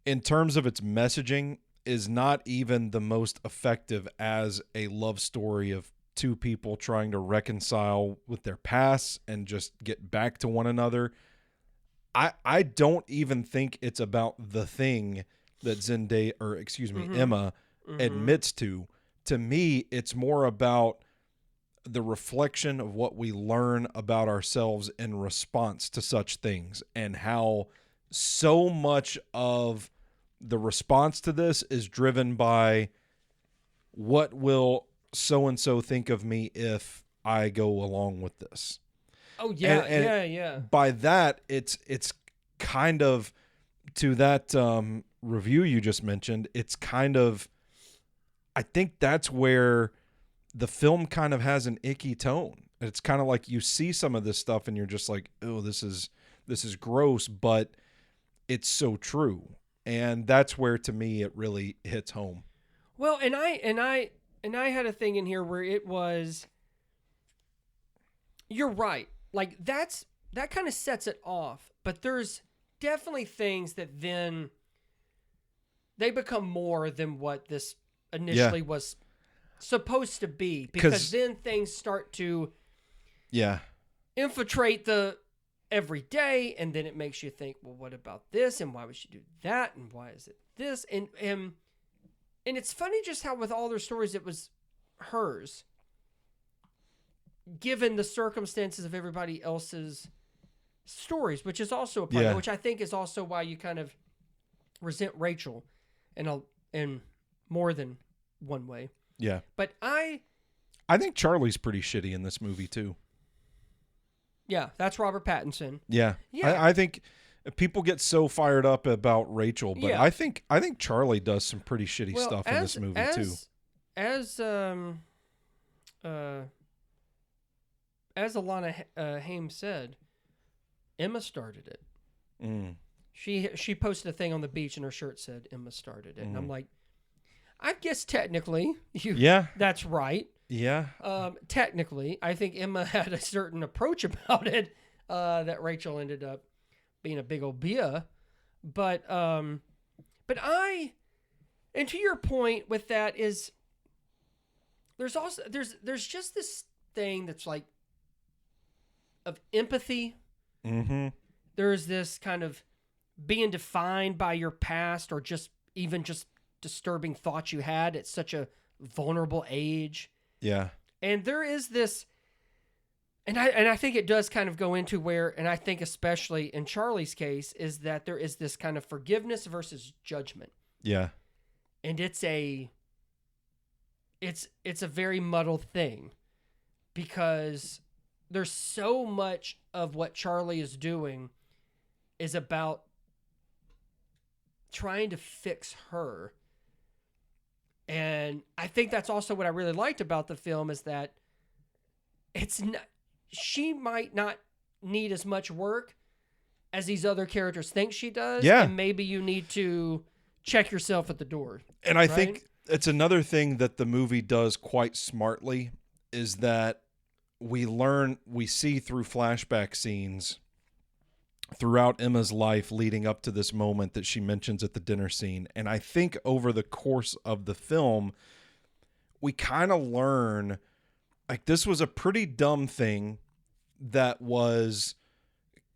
in terms of its messaging, is not even the most effective as a love story of two people trying to reconcile with their pasts and just get back to one another. I don't even think it's about the thing that Zendaya, or excuse me, Emma admits to. To me, it's more about the reflection of what we learn about ourselves in response to such things and how so much of the response to this is driven by what will so-and-so think of me if I go along with this. Oh, yeah, yeah. By that, it's kind of, to that review you just mentioned, it's kind of, I think that's where the film kind of has an icky tone. It's kind of like you see some of this stuff and you're just like, oh, this is gross, but it's so true. And that's where, to me, it really hits home. Well, and I had a thing in here where it was, you're right. Like that kind of sets it off, but there's definitely things that then they become more than what this initially was supposed to be, because then things start to infiltrate the everyday, and then it makes you think, well, what about this, and why would she do that, and why is it this, and it's funny just how with all their stories it was hers, given the circumstances of everybody else's stories, which is also a part of it, which I think is also why you kind of resent Rachel in more than one way. Yeah. But I I think Charlie's pretty shitty in this movie too. Yeah, that's Robert Pattinson. Yeah. Yeah. I think people get so fired up about Rachel, but Yeah. I think Charlie does some pretty shitty stuff in this movie too. As Alana Haim said, Emma started it. Mm. She posted a thing on the beach and her shirt said Emma started it. And I'm like, I guess technically that's right. Yeah. Technically, I think Emma had a certain approach about it that Rachel ended up being a big old bia. But and to your point with that is there's also there's just this thing that's like of empathy. Mm-hmm. There's this kind of being defined by your past or just disturbing thoughts you had at such a vulnerable age. Yeah. And there is this, and I think it does kind of go into where, and I think especially in Charlie's case, is that there is this kind of forgiveness versus judgment. Yeah. And it's a very muddled thing because there's so much of what Charlie is doing is about trying to fix her. And I think that's also what I really liked about the film is that it's not, she might not need as much work as these other characters think she does. Yeah. And maybe you need to check yourself at the door. And I think it's another thing that the movie does quite smartly is that we see through flashback scenes throughout Emma's life leading up to this moment that she mentions at the dinner scene. And I think over the course of the film, we kind of learn like this was a pretty dumb thing that was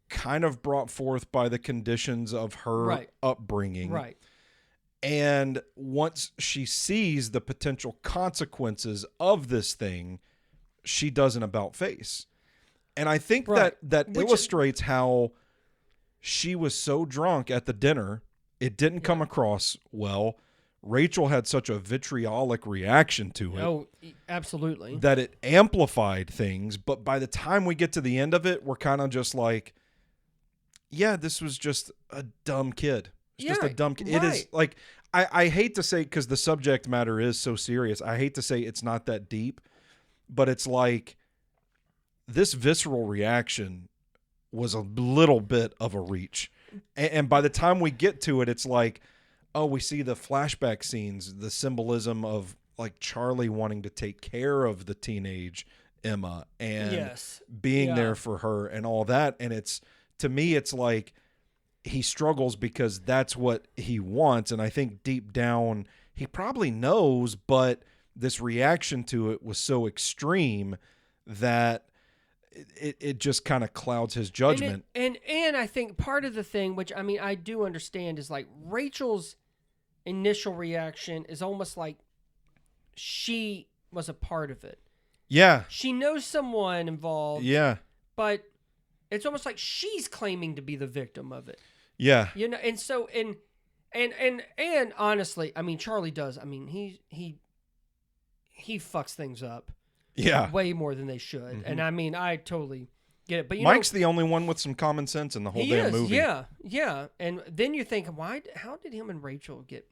kind of brought forth by the conditions of her upbringing. Right. And once she sees the potential consequences of this thing, she does an about face. And I think that illustrates how she was so drunk at the dinner, it didn't come across well. Rachel had such a vitriolic reaction to it. Oh, absolutely. That it amplified things. But by the time we get to the end of it, we're kind of just like, yeah, this was just a dumb kid. It's just a dumb kid. It is like, I hate to say, because the subject matter is so serious, I hate to say it's not that deep, but it's like this visceral reaction was a little bit of a reach. And by the time we get to it, it's like, oh, we see the flashback scenes, the symbolism of like Charlie wanting to take care of the teenage Emma and being there for her and all that. And it's, to me, it's like he struggles because that's what he wants. And I think deep down, he probably knows, but this reaction to it was so extreme that it just kind of clouds his judgment. And I think part of the thing, which I mean, I do understand, is like Rachel's initial reaction is almost like she was a part of it. Yeah. She knows someone involved. Yeah. But it's almost like she's claiming to be the victim of it. Yeah. You know, and so and honestly, I mean, Charlie does. I mean, he fucks things up. Yeah. Way more than they should. Mm-hmm. And I mean, I totally get it. But Mike's the only one with some common sense in the whole damn movie. Yeah. Yeah. And then you think, how did him and Rachel get?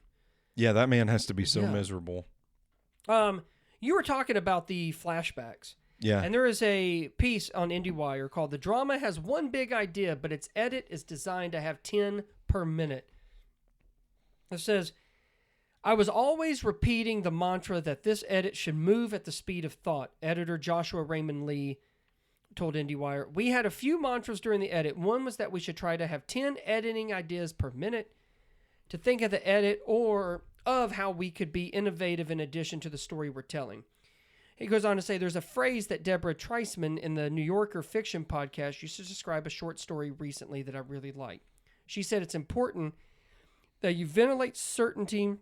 Yeah, that man has to be so miserable. You were talking about the flashbacks. Yeah. And there is a piece on IndieWire called "The Drama Has One Big Idea, but its edit is designed to have 10 per minute." It says, "I was always repeating the mantra that this edit should move at the speed of thought," editor Joshua Raymond Lee told IndieWire. "We had a few mantras during the edit. One was that we should try to have 10 editing ideas per minute to think of the edit or of how we could be innovative in addition to the story we're telling." He goes on to say, "There's a phrase that Deborah Treisman in the New Yorker fiction podcast used to describe a short story recently that I really like. She said it's important that you ventilate certainty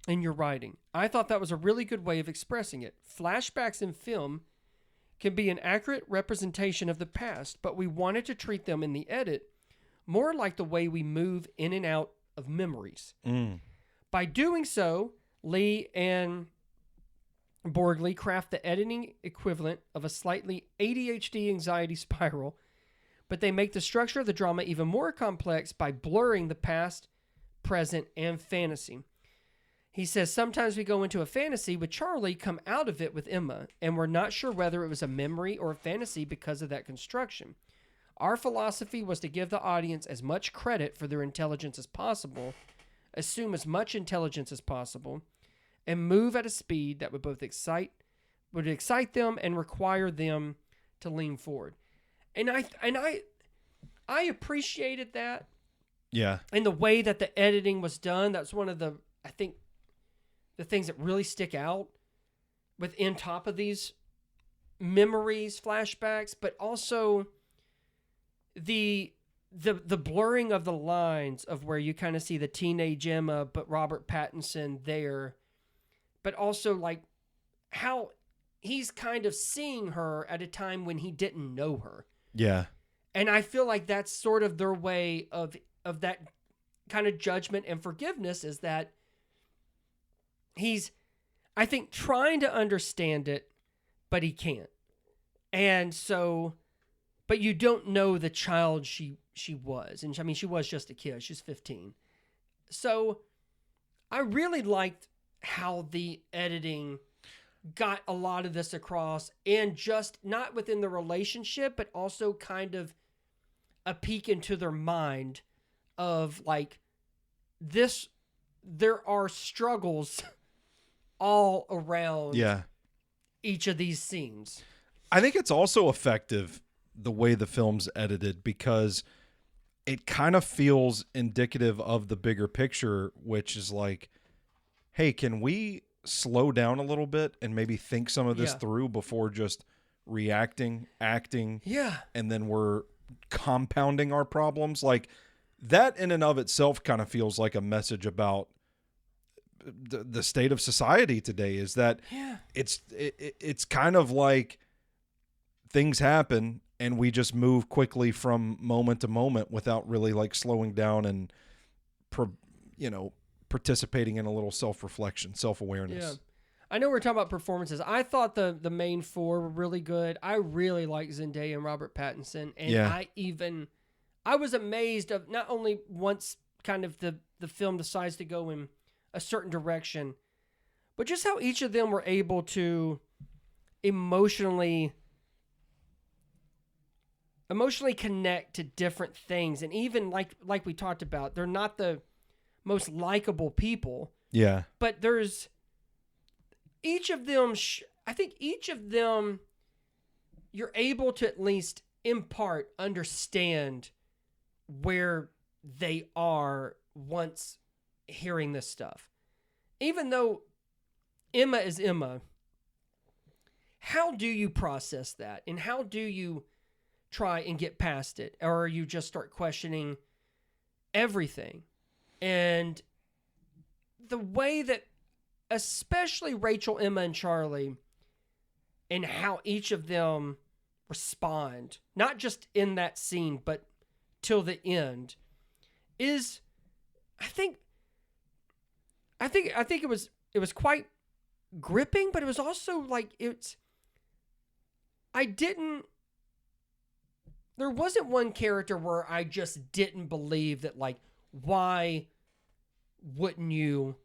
in your writing. I thought that was a really good way of expressing it. Flashbacks in film can be an accurate representation of the past, but we wanted to treat them in the edit more like the way we move in and out of memories. By doing so, Lee and Borgley craft the editing equivalent of a slightly ADHD anxiety spiral, but they make the structure of the drama even more complex by blurring the past, present, and fantasy. He says, sometimes we go into a fantasy with Charlie, come out of it with Emma, and we're not sure whether it was a memory or a fantasy because of that construction. Our philosophy was to give the audience as much credit for their intelligence as possible, assume as much intelligence as possible, and move at a speed that would both excite them and require them to lean forward. And I appreciated that. Yeah. And the way that the editing was done, that's one of the, I think, the things that really stick out within top of these memories, flashbacks, but also the blurring of the lines of where you kind of see the teenage Emma, but Robert Pattinson there, but also like how he's kind of seeing her at a time when he didn't know her. Yeah. And I feel like that's sort of their way of that kind of judgment and forgiveness, is that he's, I think, trying to understand it, but he can't. And so, but you don't know the child she was. And I mean, she was just a kid. She's 15. So I really liked how the editing got a lot of this across, and just not within the relationship, but also kind of a peek into their mind of like this, there are struggles all around each of these scenes. I think it's also effective the way the film's edited, because it kind of feels indicative of the bigger picture, which is like, hey, can we slow down a little bit and maybe think some of this through before just reacting, acting, and then we're compounding our problems? Like, that in and of itself kind of feels like a message about the state of society today, is that it's kind of like things happen and we just move quickly from moment to moment without really like slowing down and participating in a little self-reflection, self-awareness. Yeah. I know we're talking about performances. I thought the main four were really good. I really like Zendaya and Robert Pattinson. And I was amazed of not only once kind of the film decides to go in a certain direction, but just how each of them were able to emotionally connect to different things. And even like we talked about, they're not the most likable people. Yeah. But there's each of them, I think each of them, you're able to at least in part understand where they are once hearing this stuff. Even though Emma is Emma, how do you process that? And how do you try and get past it? Or you just start questioning everything? And the way that especially Rachel, Emma, and Charlie, and how each of them respond, not just in that scene, but till the end, is, I think it was quite gripping, but it was also like there wasn't one character where I just didn't believe that, like, why wouldn't you,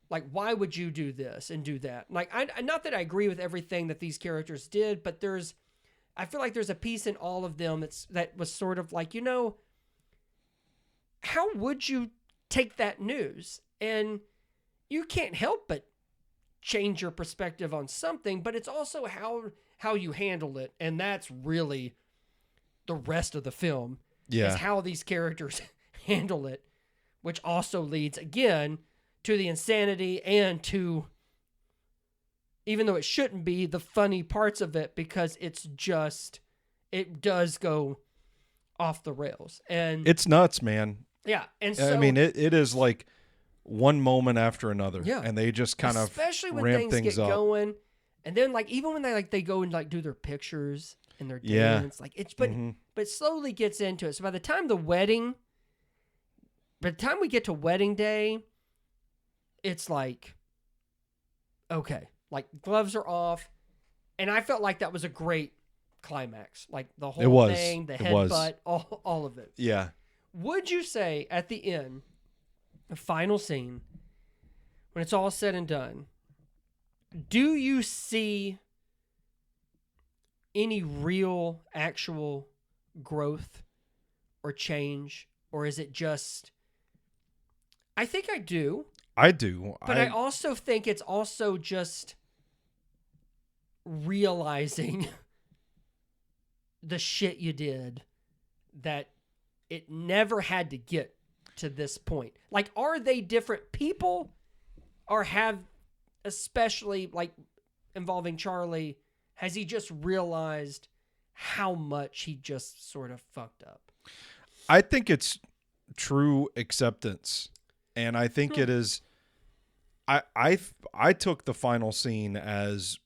like, why would you do this and do that? Like, not that I agree with everything that these characters did, but I feel like there's a piece in all of them that was sort of like, how would you take that news? And you can't help but change your perspective on something, but it's also how you handle it. And that's really the rest of the film, is how these characters handle it, which also leads, again, to the insanity and to, even though it shouldn't be, the funny parts of it, because it does go off the rails. And it's nuts, man. Yeah. And so, I mean, it is like one moment after another. Yeah. And they just kind of especially when ramp things get up. going. And then, like, even when they go and like do their pictures and their dance, like but it slowly gets into it. So by the time we get to wedding day, it's like, okay, Like, gloves are off. And I felt like that was a great climax. Like, the whole thing, the headbutt, all of it. Yeah. Would you say at the end, the final scene, when it's all said and done, do you see any real, actual growth or change? Or is it just... I think I do. I do. But I also think it's also just realizing the shit you did, that it never had to get to this point. Like, are they different people, or have, especially like involving Charlie, has he just realized how much he just sort of fucked up? I think it's true acceptance. And I think it is. I took the final scene as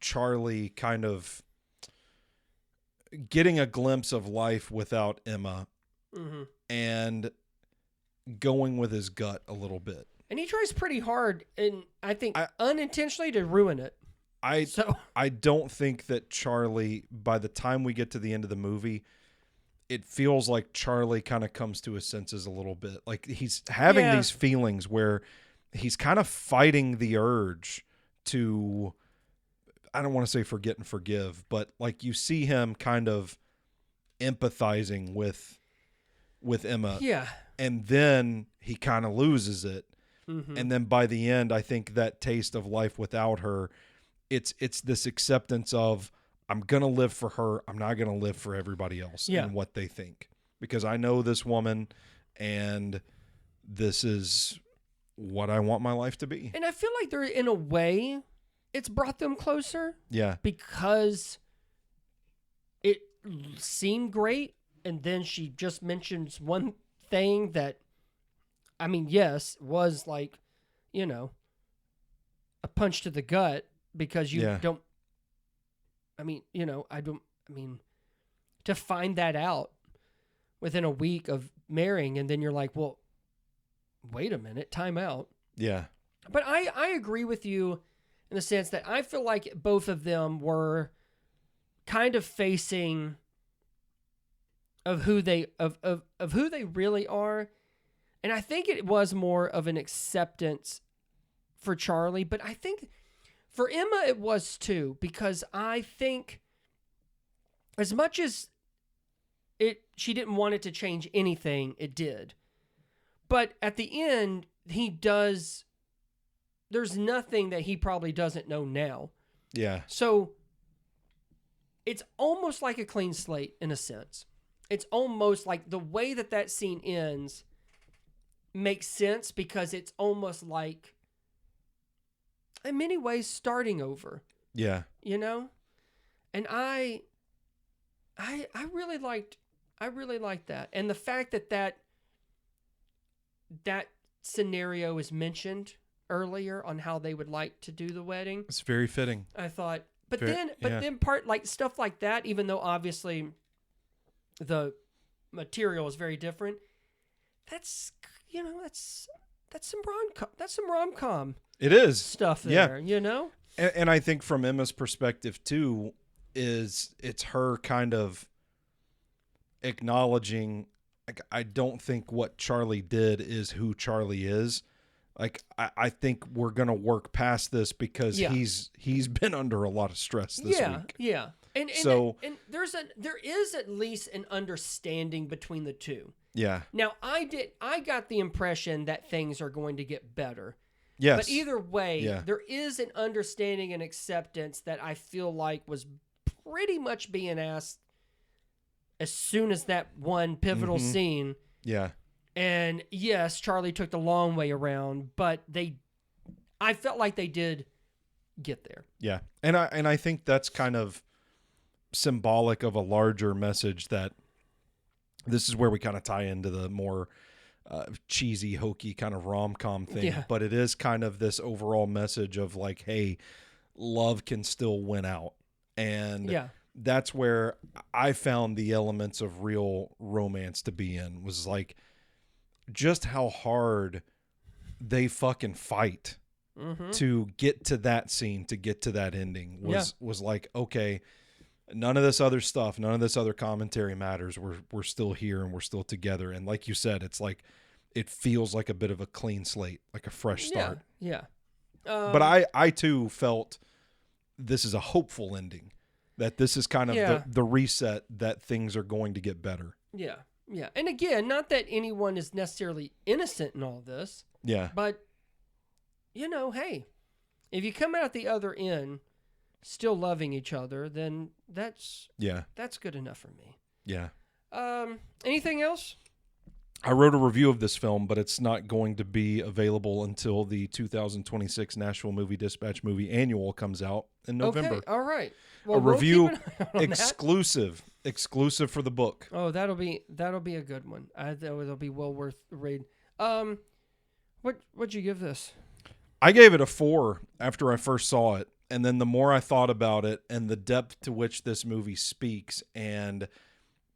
Charlie kind of getting a glimpse of life without Emma, and going with his gut a little bit. And he tries pretty hard, and I think unintentionally, to ruin it. I don't think that Charlie, by the time we get to the end of the movie, it feels like Charlie kind of comes to his senses a little bit. Like, he's having these feelings where he's kind of fighting the urge to, I don't want to say forget and forgive, but like, you see him kind of empathizing with Emma. Yeah. And then he kind of loses it. And then by the end, I think that taste of life without her, it's this acceptance of, I'm going to live for her. I'm not going to live for everybody else and what they think, because I know this woman, and this is what I want my life to be. And I feel like they're, in a way, it's brought them closer. Yeah. Because it seemed great, and then she just mentions one thing that, I mean, yes, was like, you know, a punch to the gut, because you don't, I mean, you know, to find that out within a week of marrying, and then you're like, well, wait a minute, time out. Yeah. But I agree with you in the sense that I feel like both of them were kind of facing of who they really are. And I think it was more of an acceptance for Charlie, but I think for Emma it was too, because I think as much as she didn't want it to change anything, it did. But at the end, there's nothing that he probably doesn't know now. Yeah. So it's almost like a clean slate in a sense. It's almost like the way that scene ends makes sense, because it's almost like, in many ways, starting over. Yeah. You know? And I really liked that. And the fact that scenario is mentioned earlier on how they would like to do the wedding. It's very fitting. I thought, but then part, like, stuff like that, even though obviously the material is very different, that's some rom-com. It is stuff there, you know? And I think from Emma's perspective too, it's her kind of acknowledging, like, I don't think what Charlie did is who Charlie is. Like, I think we're going to work past this, because he's been under a lot of stress this week. Yeah. And there is at least an understanding between the two. Yeah. Now, I got the impression that things are going to get better. Yes. But either way, there is an understanding and acceptance that I feel like was pretty much being asked as soon as that one pivotal scene. Yeah. And yes, Charlie took the long way around, but I felt like they did get there. Yeah. And I think that's kind of symbolic of a larger message, that this is where we kind of tie into the more cheesy, hokey kind of rom-com thing. Yeah. But it is kind of this overall message of like, hey, love can still win out. And that's where I found the elements of real romance to be in, was like just how hard they fucking fight to get to that scene, to get to that ending was like, okay, none of this other stuff, none of this other commentary matters. We're still here and we're still together. And like you said, it's like, it feels like a bit of a clean slate, like a fresh start. Yeah. But I too felt this is a hopeful ending, that this is kind of the reset, that things are going to get better. Yeah. Yeah. And again, not that anyone is necessarily innocent in all this. Yeah. But, hey, if you come out the other end still loving each other, then that's good enough for me. Yeah. Anything else? I wrote a review of this film, but it's not going to be available until the 2026 Nashville Movie Dispatch Movie Annual comes out in November. Okay, all right. Well, a review keep an eye on exclusive for the book. Oh, that'll be a good one. It'll be well worth the read. What'd you give this? I gave it a 4 after I first saw it, and then the more I thought about it and the depth to which this movie speaks and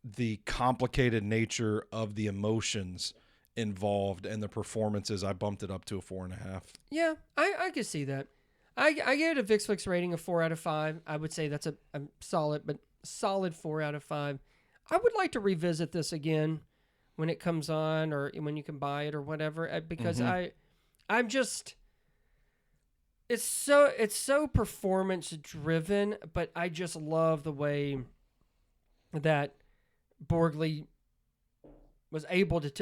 the complicated nature of the emotions involved and the performances, I bumped it up to a 4.5. Yeah, I could see that. I gave it a VixFlix rating of 4 out of 5. I would say that's a solid 4 out of 5. I would like to revisit this again when it comes on or when you can buy it or whatever, because I'm just, it's so performance driven, but I just love the way that Borgley was able to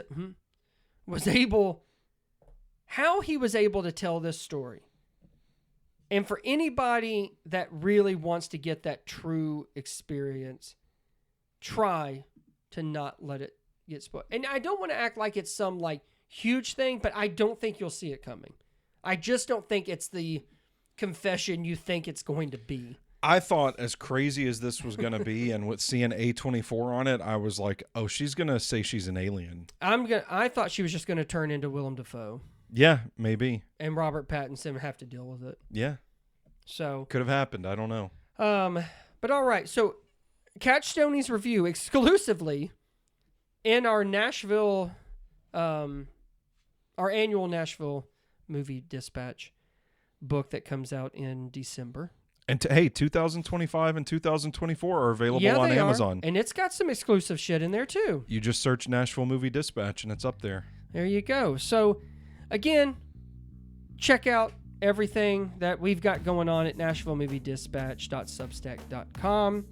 how he was able to tell this story. And for anybody that really wants to get that true experience, try to not let it get spoiled. And I don't want to act like it's some like huge thing, but I don't think you'll see it coming. I just don't think it's the confession you think it's going to be. I thought, as crazy as this was going to be, and with seeing A24 on it, I was like, oh, she's going to say she's an alien. I thought she was just going to turn into Willem Dafoe. Yeah, maybe. And Robert Pattinson have to deal with it. Yeah. So could have happened. I don't know. But all right. So catch Stoney's review exclusively in our Nashville, our annual Nashville Movie Dispatch book that comes out in December. And 2025 and 2024 are available on Amazon. And it's got some exclusive shit in there too. You just search Nashville Movie Dispatch and it's up there. There you go. So again, check out everything that we've got going on at NashvilleMovieDispatch.substack.com.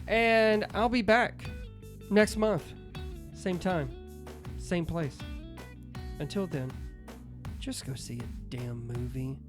And I'll be back next month. Same time. Same place. Until then, just go see a damn movie.